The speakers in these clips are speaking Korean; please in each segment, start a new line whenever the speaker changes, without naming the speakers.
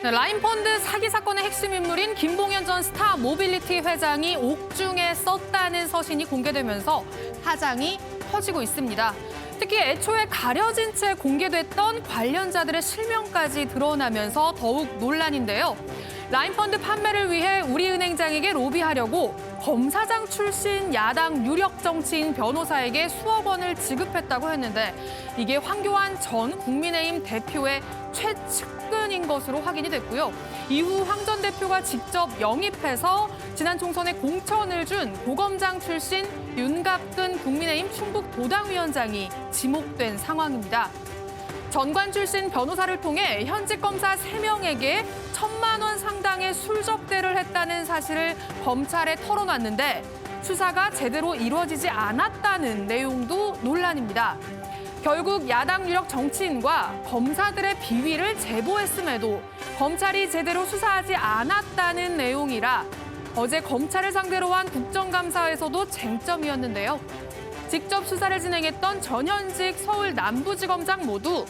네, 라인펀드 사기 사건의 핵심 인물인 김봉현 전 스타 모빌리티 회장이 옥중에 썼다는 서신이 공개되면서 파장이 커지고 있습니다. 특히 애초에 가려진 채 공개됐던 관련자들의 실명까지 드러나면서 더욱 논란인데요. 라인펀드 판매를 위해 우리은행장에게 로비하려고 검사장 출신 야당 유력 정치인 변호사에게 수억 원을 지급했다고 했는데 이게 황교안 전 국민의힘 대표의 최측근인 것으로 확인이 됐고요. 이후 황 전 대표가 직접 영입해서 지난 총선에 공천을 준 고검장 출신 윤갑근 국민의힘 충북도당위원장이 지목된 상황입니다. 전관 출신 변호사를 통해 현직 검사 3명에게 1,000만 원 상당의 술접대를 했다는 사실을 검찰에 털어놨는데 수사가 제대로 이루어지지 않았다는 내용도 논란입니다. 결국 야당 유력 정치인과 검사들의 비위를 제보했음에도 검찰이 제대로 수사하지 않았다는 내용이라 어제 검찰을 상대로 한 국정감사에서도 쟁점이었는데요. 직접 수사를 진행했던 전현직 서울 남부지검장 모두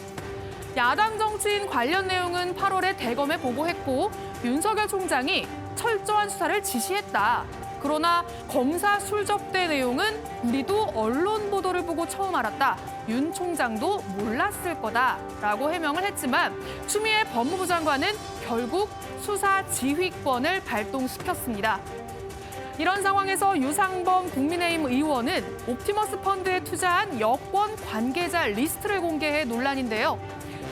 야당 정치인 관련 내용은 8월에 대검에 보고했고 윤석열 총장이 철저한 수사를 지시했다. 그러나 검사 술접대 내용은 우리도 언론 보도를 보고 처음 알았다. 윤 총장도 몰랐을 거다라고 해명을 했지만 추미애 법무부 장관은 결국 수사 지휘권을 발동시켰습니다. 이런 상황에서 유상범 국민의힘 의원은 옵티머스 펀드에 투자한 여권 관계자 리스트를 공개해 논란인데요.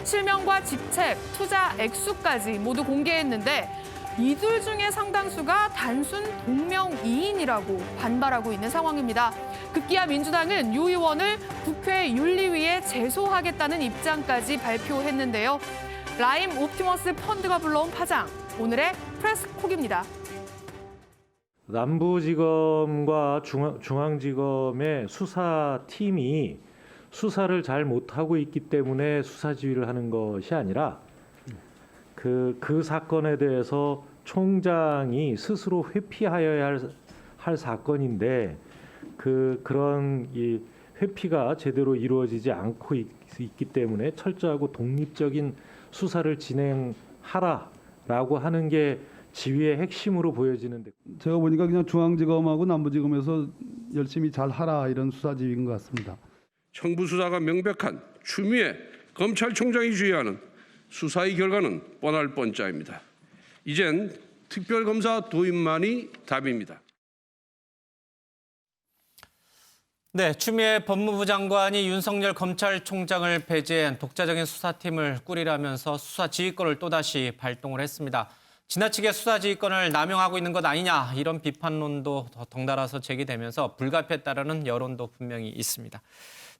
실명과 직책, 투자 액수까지 모두 공개했는데 이들 중에 상당수가 단순 동명이인이라고 반발하고 있는 상황입니다. 급기야 민주당은 유 의원을 국회 윤리위에 제소하겠다는 입장까지 발표했는데요. 라임 옵티머스 펀드가 불러온 파장, 오늘의 프레스콕입니다.
남부지검과 중앙지검의 수사팀이 수사를 잘 못하고 있기 때문에 수사 지휘를 하는 것이 아니라 그 사건에 대해서 총장이 스스로 회피하여야 할 사건인데 그런 이 회피가 제대로 이루어지지 않고 있기 때문에 철저하고 독립적인 수사를 진행하라라고 하는 게 지휘의 핵심으로 보여지는데
제가 보니까 그냥 중앙지검하고 남부지검에서 열심히 잘 하라 이런 수사 지휘인 것 같습니다.
정부 수사가 명백한 추미애 검찰총장이 주의하는 수사의 결과는 뻔할 뻔짜입니다. 이젠 특별검사 도입만이 답입니다.
네, 추미애 법무부 장관이 윤석열 검찰총장을 배제한 독자적인 수사팀을 꾸리라면서 수사 지휘권을 또다시 발동을 했습니다. 지나치게 수사 지휘권을 남용하고 있는 것 아니냐 이런 비판론도 덩달아서 제기되면서 불가피에 따르는 여론도 분명히 있습니다.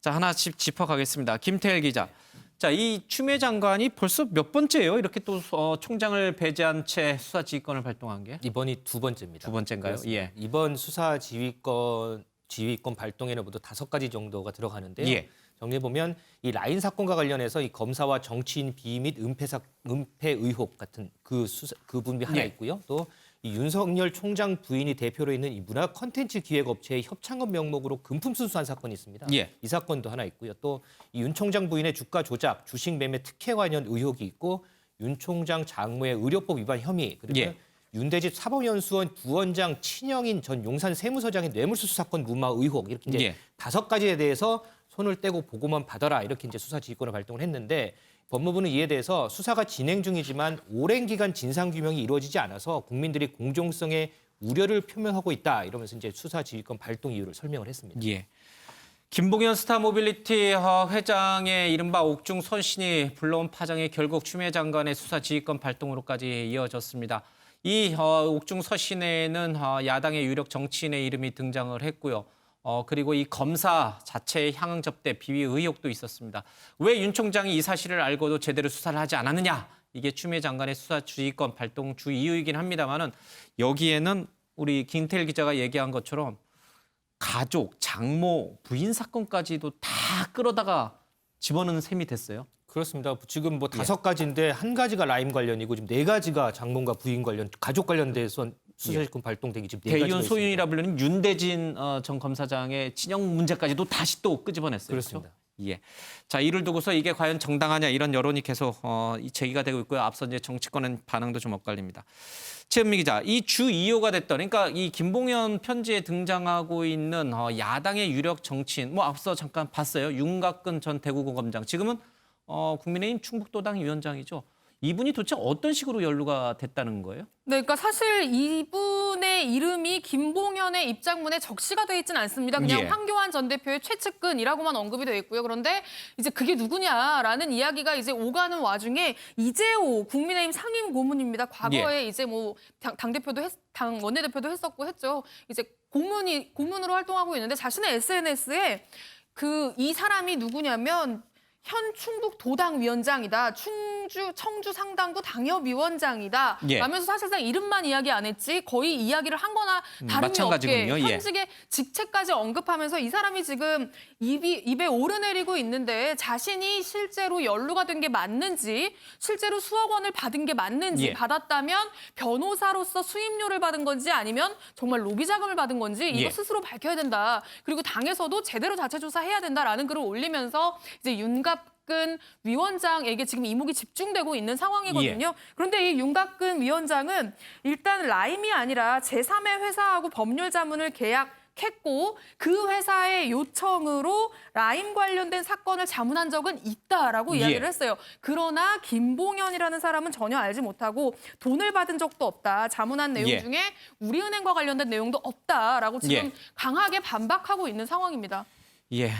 자, 하나씩 짚어가겠습니다. 김태일 기자. 자, 이 추미애 장관이 벌써 몇 번째예요? 이렇게 또 총장을 배제한 채 수사 지휘권을 발동한 게?
이번이 두 번째입니다.
두 번째인가요? 예.
이번 수사 지휘권 발동에는 모두 5가지 정도가 들어가는데요.
예.
정리해 보면 이 라인 사건과 관련해서 이 검사와 정치인 비위 및 은폐 의혹 같은 그 부분이 하나
예.
있고요. 또 이 윤석열 총장 부인이 대표로 있는 이 문화 콘텐츠 기획업체의 협찬금 명목으로 금품 순수한 사건이 있습니다.
예.
이 사건도 하나 있고요. 또 이 윤 총장 부인의 주가 조작, 주식 매매 특혜 관련 의혹이 있고 윤 총장 장모의 의료법 위반 혐의 그리고
예.
윤대집 사법연수원 부원장 친형인 전 용산 세무서장의 뇌물수수 사건 무마 의혹 이렇게 이제
예.
5가지에 대해서 손을 떼고 보고만 받아라 이렇게 이제 수사 지휘권을 발동을 했는데 법무부는 이에 대해서 수사가 진행 중이지만 오랜 기간 진상 규명이 이루어지지 않아서 국민들이 공정성에 우려를 표명하고 있다 이러면서 이제 수사 지휘권 발동 이유를 설명을 했습니다.
예. 김봉현 스타모빌리티 회장의 이른바 옥중 선신이 불러온 파장이 결국 추미애 장관의 수사 지휘권 발동으로까지 이어졌습니다. 이 옥중 서신에는 야당의 유력 정치인의 이름이 등장을 했고요. 그리고 이 검사 자체의 향응 접대, 비위 의혹도 있었습니다. 왜 윤 총장이 이 사실을 알고도 제대로 수사를 하지 않았느냐? 이게 추미애 장관의 수사 지휘권 발동 주 이유이긴 합니다만은 여기에는 우리 김태일 기자가 얘기한 것처럼 가족, 장모, 부인 사건까지도 다 끌어다가 집어넣는 셈이 됐어요.
그렇습니다. 지금 뭐 5가지인데 한 가지가 라임 관련이고 지금 4가지가 장모과 부인 관련, 가족 관련돼서 수사지휘권 발동되기 지금 4가지가
대윤 소윤이라 불리는 윤대진 전 검사장의 친형 문제까지도 다시 또 끄집어냈어요.
그렇습니다.
그렇죠? 예. 자, 이를 두고서 이게 과연 정당하냐 이런 여론이 계속 제기가 되고 있고요. 앞서 이제 정치권의 반응도 좀 엇갈립니다. 최은미 기자, 이 주 2호가 됐던, 그러니까 이 김봉현 편지에 등장하고 있는 야당의 유력 정치인, 뭐 앞서 잠깐 봤어요. 윤곽근 전 대구고검장, 지금은 국민의힘 충북도당 위원장이죠. 이분이 도대체 어떤 식으로 연루가 됐다는 거예요?
네, 그러니까 사실 이분의 이름이 김봉현의 입장문에 적시가 돼 있지는 않습니다. 그냥
예.
황교안 전 대표의 최측근이라고만 언급이 돼 있고요. 그런데 이제 그게 누구냐라는 이야기가 이제 오가는 와중에 이재호 국민의힘 상임 고문입니다. 과거에 이제 뭐 당대표도 당 원내대표도 했었고 했죠. 이제 고문으로 활동하고 있는데 자신의 SNS에 이 사람이 누구냐면 현 충북도당 위원장이다. 청주 상당구 당협위원장이다.
예.
라면서 사실상 이름만 이야기 안 했지 거의 이야기를 한 거나 다름이 없게
마찬가지군요. 예.
현직의 직책까지 언급하면서 이 사람이 지금 입에 오르내리고 있는데 자신이 실제로 연루가 된 게 맞는지, 실제로 수억 원을 받은 게 맞는지,
예.
받았다면 변호사로서 수임료를 받은 건지 아니면 정말 로비 자금을 받은 건지 이거
예.
스스로 밝혀야 된다. 그리고 당에서도 제대로 자체 조사해야 된다라는 글을 올리면서 이제 윤곽근 위원장에게 지금 이목이 집중되고 있는 상황이거든요.
예.
그런데 이 윤곽근 위원장은 일단 라임이 아니라 제3의 회사하고 법률 자문을 계약했고 그 회사의 요청으로 라임 관련된 사건을 자문한 적은 있다라고
예.
이야기를 했어요. 그러나 김봉현이라는 사람은 전혀 알지 못하고 돈을 받은 적도 없다. 자문한 내용
예.
중에 우리은행과 관련된 내용도 없다라고 지금
예.
강하게 반박하고 있는 상황입니다.
예,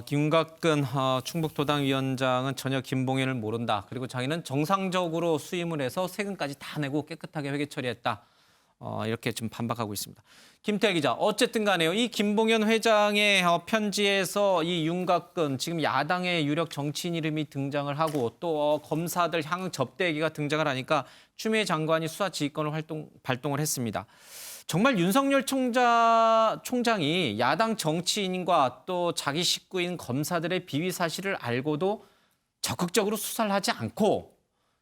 김곽근 충북도당 위원장은 전혀 김봉현을 모른다. 그리고 자기는 정상적으로 수임을 해서 세금까지 다 내고 깨끗하게 회계 처리했다. 이렇게 좀 반박하고 있습니다. 김태희 기자, 어쨌든 간에요. 이 김봉현 회장의 편지에서 이 윤곽근, 지금 야당의 유력 정치인 이름이 등장을 하고 또 검사들 향응 접대기가 등장을 하니까 추미애 장관이 수사지휘권을 발동을 했습니다. 정말 윤석열 총장이 야당 정치인과 또 자기 식구인 검사들의 비위 사실을 알고도 적극적으로 수사를 하지 않고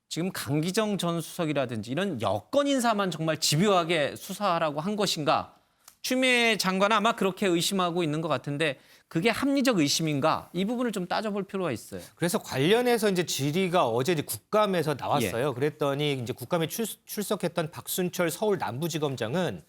지금 강기정 전 수석이라든지 이런 여권 인사만 정말 집요하게 수사하라고 한 것인가? 추미애 장관은 아마 그렇게 의심하고 있는 것 같은데 그게 합리적 의심인가? 이 부분을 좀 따져볼 필요가 있어요.
그래서 관련해서 이제 질의가 어제 이제 국감에서 나왔어요. 그랬더니 이제 국감에 출석했던 박순철 서울 남부지검장은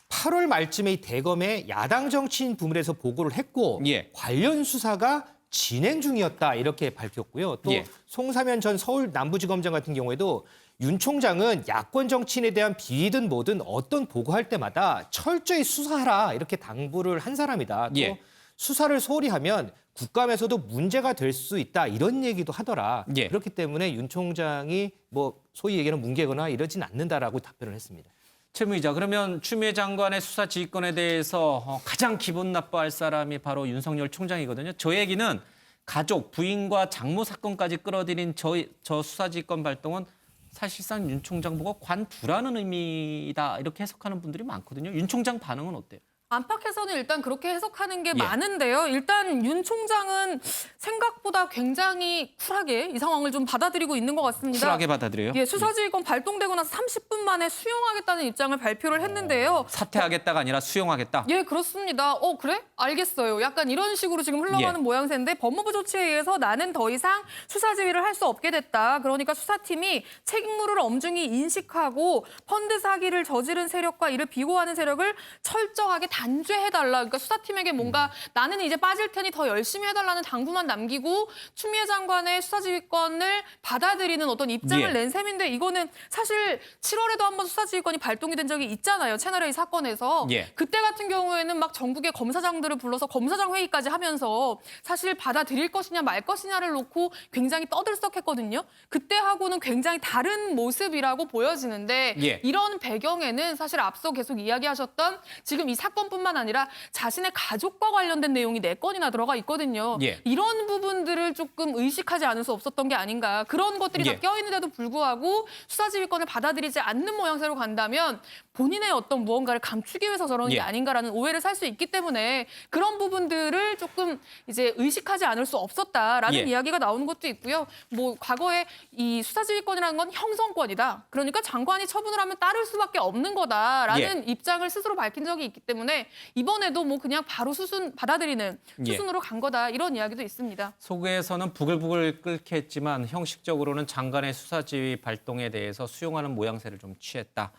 8월 말쯤에 이 대검에 야당 정치인 부문에서 보고를 했고
예.
관련 수사가 진행 중이었다 이렇게 밝혔고요. 또
예.
송사면 전 서울 남부지검장 같은 경우에도 윤 총장은 야권 정치인에 대한 비위든 뭐든 어떤 보고할 때마다 철저히 수사하라 이렇게 당부를 한 사람이다. 또
예.
수사를 소홀히 하면 국감에서도 문제가 될 수 있다 이런 얘기도 하더라.
예.
그렇기 때문에 윤 총장이 뭐 소위 얘기하는 뭉개거나 이러진 않는다라고 답변을 했습니다.
최무 기자, 그러면 추미애 장관의 수사 지휘권에 대해서 가장 기분 나빠할 사람이 바로 윤석열 총장이거든요. 저 얘기는 가족, 부인과 장모 사건까지 끌어들인 저 수사 지휘권 발동은 사실상 윤 총장 보고 관두라는 의미다 이렇게 해석하는 분들이 많거든요. 윤 총장 반응은 어때요?
안팎에서는 일단 그렇게 해석하는 게
예.
많은데요. 일단 윤 총장은 생각보다 굉장히 쿨하게 이 상황을 좀 받아들이고 있는 것 같습니다.
쿨하게 받아들여요?
예, 수사지휘권 발동되고 나서 30분 만에 수용하겠다는 입장을 발표를 했는데요.
사퇴하겠다가 아니라 수용하겠다?
예, 그렇습니다. 그래? 알겠어요. 약간 이런 식으로 지금 흘러가는
예.
모양새인데 법무부 조치에 의해서 나는 더 이상 수사 지휘를 할 수 없게 됐다. 그러니까 수사팀이 책임물을 엄중히 인식하고 펀드 사기를 저지른 세력과 이를 비호하는 세력을 철저하게 단죄해달라. 그러니까 수사팀에게 뭔가 나는 이제 빠질 테니 더 열심히 해달라는 당부만 남기고 추미애 장관의 수사지휘권을 받아들이는 어떤 입장을
예.
낸 셈인데 이거는 사실 7월에도 한번 수사지휘권이 발동이 된 적이 있잖아요. 채널A 사건에서.
예.
그때 같은 경우에는 막 전국의 검사장들을 불러서 검사장 회의까지 하면서 사실 받아들일 것이냐 말 것이냐를 놓고 굉장히 떠들썩했거든요. 그때하고는 굉장히 다른 모습이라고 보여지는데
예.
이런 배경에는 사실 앞서 계속 이야기하셨던 지금 이 사건뿐만 아니라 자신의 가족과 관련된 내용이 4건이나 들어가 있거든요.
예.
이런 부분들을 조금 의식하지 않을 수 없었던 게 아닌가. 그런 것들이
예.
다 껴있는데도 불구하고 수사지휘권을 받아들이지 않는 모양새로 간다면 본인의 어떤 무언가를 감추기 위해서 저러는
예.
게 아닌가라는 오해를 살 수 있기 때문에 그런 부분들을 조금 이제 의식하지 않을 수 없었다라는
예.
이야기가 나오는 것도 있고요. 뭐 과거에 이 수사지휘권이라는 건 형성권이다. 그러니까 장관이 처분을 하면 따를 수밖에 없는 거다라는 입장을 스스로 밝힌 적이 있기 때문에 이번에도 뭐 그냥 바로 받아들이는
예.
수순으로 간 거다 이런 이야기도 있습니다.
속에서는 부글부글 끓게 했지만 형식적으로는 장관의 수사지휘 발동에 대해서 수용하는 모양새를 좀 취했다.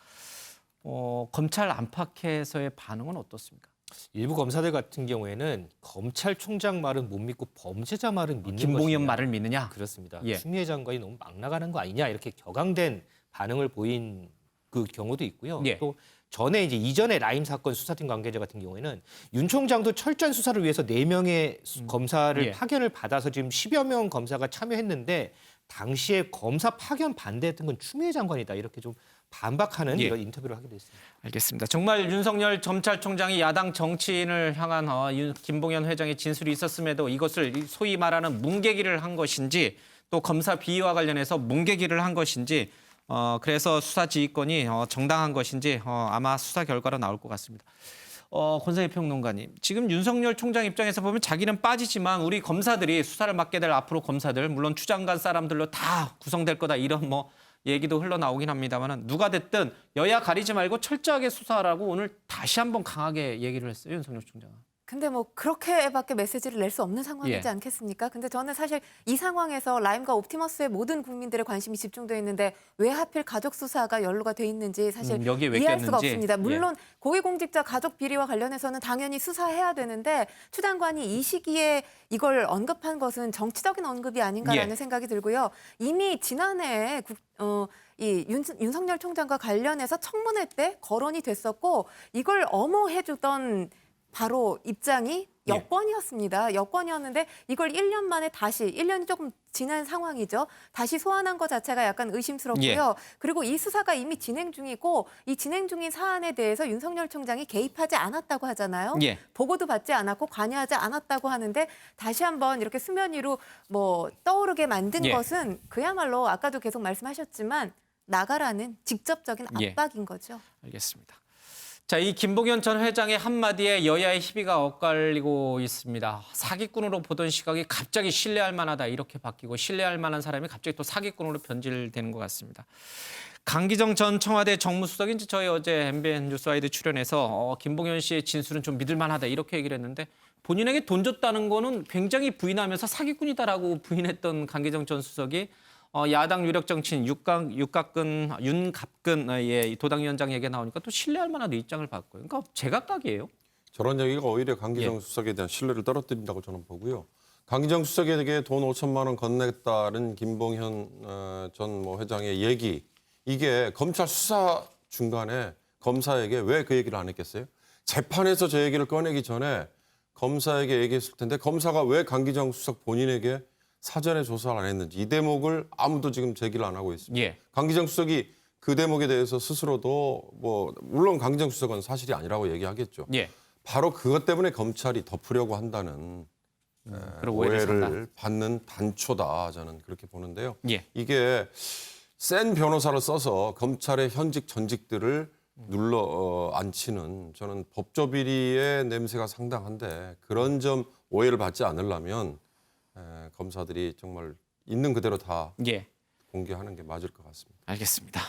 검찰 안팎에서의 반응은 어떻습니까?
일부 검사들 같은 경우에는 검찰총장 말은 못 믿고 범죄자 말은 믿는
김봉현
것이냐.
말을 믿느냐?
그렇습니다.
예.
추미애 장관이 너무 막 나가는 거 아니냐 이렇게 격앙된 반응을 보인 그 경우도 있고요.
예.
또 전에 이전에 라임 사건 수사팀 관계자 같은 경우에는 윤 총장도 철저한 수사를 위해서 4명의 검사를
예.
파견을 받아서 지금 10여 명 검사가 참여했는데 당시에 검사 파견 반대했던 건 추미애 장관이다 이렇게 좀 반박하는
예.
이런 인터뷰를 하기도 했습니다.
알겠습니다. 정말 윤석열 검찰총장이 야당 정치인을 향한 김봉현 회장의 진술이 있었음에도 이것을 소위 말하는 뭉개기를 한 것인지 또 검사 비위와 관련해서 뭉개기를 한 것인지 그래서 수사지휘권이 정당한 것인지 아마 수사 결과로 나올 것 같습니다. 권성희 평론가님, 지금 윤석열 총장 입장에서 보면 자기는 빠지지만 우리 검사들이 수사를 맡게 될 앞으로 검사들 물론 추장관 사람들로 다 구성될 거다 이런 얘기도 흘러나오긴 합니다만 누가 됐든 여야 가리지 말고 철저하게 수사하라고 오늘 다시 한번 강하게 얘기를 했어요, 윤석열 총장은.
근데 뭐 그렇게밖에 메시지를 낼 수 없는 상황이지
예.
않겠습니까? 근데 저는 사실 이 상황에서 라임과 옵티머스의 모든 국민들의 관심이 집중돼 있는데 왜 하필 가족 수사가 연루가 돼 있는지 사실
여기에 왜
이해할 수가
꼈는지.
없습니다. 물론 고위공직자 가족 비리와 관련해서는 당연히 수사해야 되는데 추 장관이 이 시기에 이걸 언급한 것은 정치적인 언급이 아닌가라는
예.
생각이 들고요. 이미 지난해 윤석열 총장과 관련해서 청문회 때 거론이 됐었고 이걸 엄호해주던 바로 입장이 여권이었습니다. 여권이었는데 이걸 1년 만에 다시 1년이 조금 지난 상황이죠. 다시 소환한 것 자체가 약간 의심스럽고요. 그리고 이 수사가 이미 진행 중이고 이 진행 중인 사안에 대해서 윤석열 총장이 개입하지 않았다고 하잖아요.
예.
보고도 받지 않았고 관여하지 않았다고 하는데 다시 한번 이렇게 수면 위로 떠오르게 만든
예.
것은 그야말로 아까도 계속 말씀하셨지만 나가라는 직접적인
예.
압박인 거죠.
알겠습니다. 자, 이 김봉현 전 회장의 한마디에 여야의 희비가 엇갈리고 있습니다. 사기꾼으로 보던 시각이 갑자기 신뢰할 만하다 이렇게 바뀌고 신뢰할 만한 사람이 갑자기 또 사기꾼으로 변질되는 것 같습니다. 강기정 전 청와대 정무수석이 이제 저희 어제 MBN 뉴스와이드 출연해서 김봉현 씨의 진술은 좀 믿을 만하다 이렇게 얘기를 했는데 본인에게 돈 줬다는 거는 굉장히 부인하면서 사기꾼이다라고 부인했던 강기정 전 수석이 야당 유력 정치인 윤갑근 도당위원장 얘기가 나오니까 또 신뢰할 만한 입장을 바꿔요. 그러니까 제각각이에요.
저런 얘기가 오히려 강기정
예.
수석에 대한 신뢰를 떨어뜨린다고 저는 보고요. 강기정 수석에게 돈 5천만 원 건넸다는 김봉현 전 회장의 얘기, 이게 검찰 수사 중간에 검사에게 왜 그 얘기를 안 했겠어요? 재판에서 저 얘기를 꺼내기 전에 검사에게 얘기했을 텐데 검사가 왜 강기정 수석 본인에게 사전에 조사를 안 했는지 이 대목을 아무도 지금 제기를 안 하고 있습니다.
예.
강기정 수석이 그 대목에 대해서 스스로도 물론 강기정 수석은 사실이 아니라고 얘기하겠죠.
예.
바로 그것 때문에 검찰이 덮으려고 한다는
그런 오해를 산다.
오해를 받는 단초다, 저는 그렇게 보는데요.
예.
이게 센 변호사를 써서 검찰의 현직 전직들을 눌러 앉히는 저는 법조비리의 냄새가 상당한데 그런 점 오해를 받지 않으려면 검사들이 정말 있는 그대로 다
예.
공개하는 게 맞을 것 같습니다.
알겠습니다.